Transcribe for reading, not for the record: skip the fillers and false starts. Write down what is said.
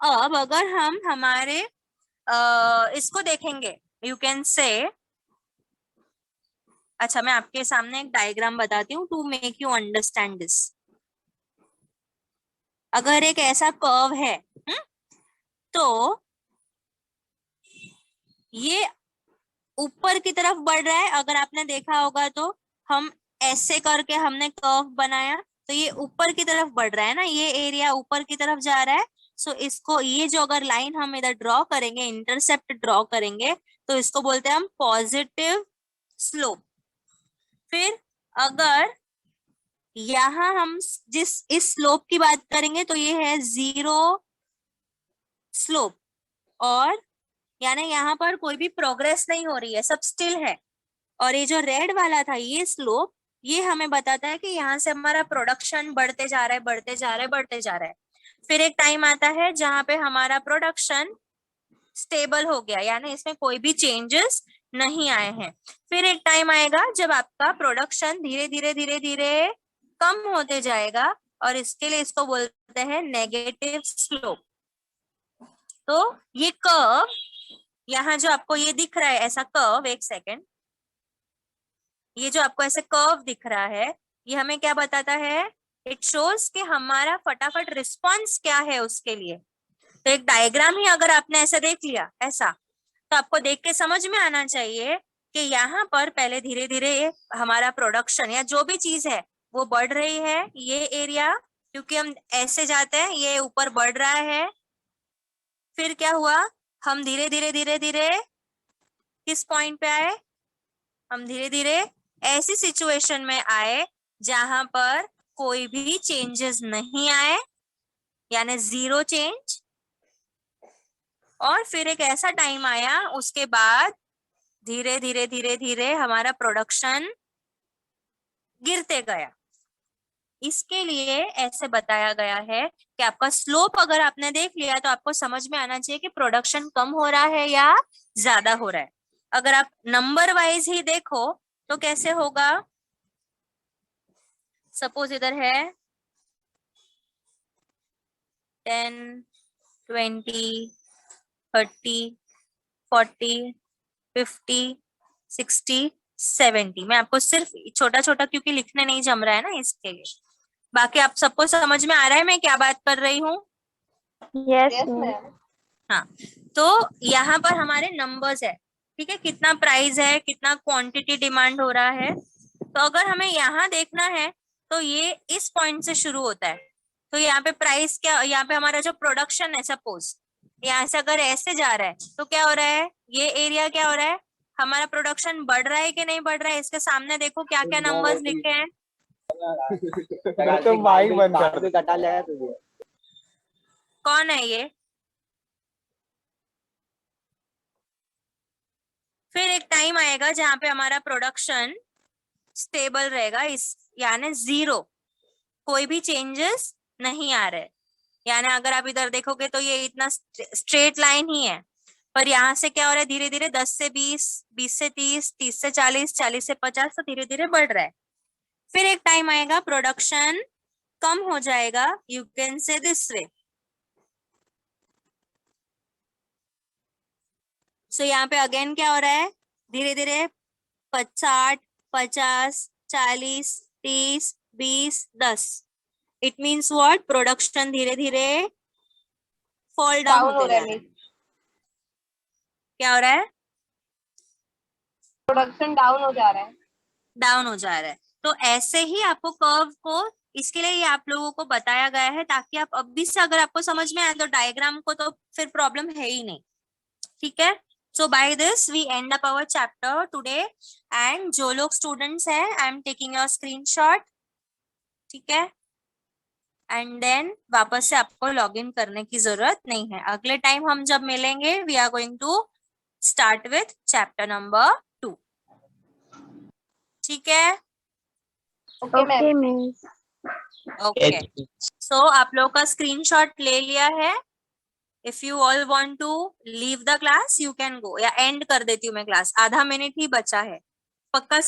अब अगर हम हमारे इसको देखेंगे, यू कैन से, अच्छा मैं आपके सामने एक डायग्राम बताती हूँ to make you understand this. अगर एक ऐसा कर्व है, तो ये ऊपर की तरफ बढ़ रहा है। अगर आपने देखा होगा तो हम ऐसे करके हमने कर्व बनाया, तो ये ऊपर की तरफ बढ़ रहा है ना, ये एरिया ऊपर की तरफ जा रहा है। सो इसको, ये जो अगर लाइन हम इधर ड्रॉ करेंगे, इंटरसेप्ट ड्रॉ करेंगे, तो इसको बोलते हैं हम पॉजिटिव स्लोप। फिर अगर यहाँ हम जिस इस स्लोप की बात करेंगे, तो ये है जीरो स्लोप, और यानी यहाँ पर कोई भी प्रोग्रेस नहीं हो रही है, सब स्टिल है। और ये जो रेड वाला था, ये स्लोप, ये हमें बताता है कि यहाँ से हमारा प्रोडक्शन बढ़ते जा रहा है, बढ़ते जा रहा है, बढ़ते जा रहा है। फिर एक टाइम आता है जहां पे हमारा प्रोडक्शन स्टेबल हो गया, यानी इसमें कोई भी चेंजेस नहीं आए हैं। फिर एक टाइम आएगा जब आपका प्रोडक्शन धीरे धीरे धीरे धीरे कम होते जाएगा, और इसके लिए इसको बोलते हैं नेगेटिव स्लोप। तो ये कर्व, यहाँ जो आपको ये दिख रहा है ऐसा कर्व, एक सेकेंड, ये जो आपको ऐसे कर्व दिख रहा है, ये हमें क्या बताता है? इट शोज कि हमारा फटाफट रिस्पॉन्स क्या है उसके लिए। तो एक डायग्राम ही अगर आपने ऐसे देख लिया ऐसा, तो आपको देख के समझ में आना चाहिए कि यहाँ पर पहले धीरे धीरे हमारा प्रोडक्शन या जो भी चीज है वो बढ़ रही है। ये एरिया, क्योंकि हम ऐसे जाते हैं, ये ऊपर बढ़ रहा है। फिर क्या हुआ? हम धीरे धीरे धीरे धीरे किस पॉइंट पे आए? हम धीरे धीरे ऐसी सिचुएशन में आए जहां पर कोई भी चेंजेस नहीं आए, यानी जीरो चेंज। और फिर एक ऐसा टाइम आया, उसके बाद धीरे धीरे धीरे धीरे हमारा प्रोडक्शन गिरते गया। इसके लिए ऐसे बताया गया है कि आपका स्लोप अगर आपने देख लिया, तो आपको समझ में आना चाहिए कि प्रोडक्शन कम हो रहा है या ज्यादा हो रहा है। अगर आप नंबर वाइज ही देखो तो कैसे होगा? सपोज इधर है 10, 20, 30, 40, 50, 60, 70। मैं आपको सिर्फ छोटा छोटा, क्योंकि लिखने नहीं जम रहा है ना, इसके लिए। बाकी आप सबको समझ में आ रहा है मैं क्या बात कर रही हूँ? Yes ma'am. हाँ, तो यहाँ पर हमारे नंबर्स है, ठीक है, कितना प्राइस है, कितना क्वांटिटी डिमांड हो रहा है। तो अगर हमें यहाँ देखना है, तो ये इस पॉइंट से शुरू होता है। तो यहाँ पे प्राइस क्या, यहाँ पे हमारा जो प्रोडक्शन है, सपोज यहाँ से अगर ऐसे जा रहा है, तो क्या हो रहा है? ये एरिया क्या हो रहा है? हमारा प्रोडक्शन बढ़ रहा है कि नहीं बढ़ रहा है? इसके सामने देखो क्या क्या नंबर्स लिखे हैं। तो माइक बंद कर दे, कटा लिया तुझे। कौन है ये? फिर एक टाइम आएगा जहां पे हमारा प्रोडक्शन स्टेबल रहेगा, इस यानी जीरो, कोई भी चेंजेस नहीं आ रहे। यानी अगर आप इधर देखोगे तो ये इतना स्ट्रेट लाइन ही है, पर यहाँ से क्या हो रहा है? धीरे धीरे 10 से 20, 20 से 30, 30 से 40, 40 से 50, तो धीरे धीरे बढ़ रहा है। फिर एक टाइम आएगा प्रोडक्शन कम हो जाएगा, you can say this way. So यहाँ पे अगेन क्या हो रहा है? धीरे धीरे 60, 50, 40, 30, 20, 10। It means what? प्रोडक्शन धीरे धीरे फॉल डाउन डाउन हो होते रहा जा रहा है, है। क्या हो रहा है? प्रोडक्शन डाउन हो जा रहा है। डाउन हो जा रहा है। तो ऐसे ही आपको कर्व को, इसके लिए ये आप लोगों को बताया गया है, ताकि आप अभी से अगर आपको समझ में आए तो डायग्राम को तो फिर प्रॉब्लम है ही नहीं, ठीक है। So by this we end up our chapter today. And जो लोग स्टूडेंट्स हैं, I am taking your screenshot, ठीक है। एंड देन वापस से आपको लॉग इन करने की जरूरत नहीं है। अगले टाइम हम जब मिलेंगे, we are going to start with chapter number 2, ठीक है। Okay ma'am. ओके, सो आप लोग का स्क्रीनशॉट ले लिया है। If you all want to leave the class, you can go, या एंड कर देती हूँ मैं क्लास, आधा मिनट ही बचा है, पक्का।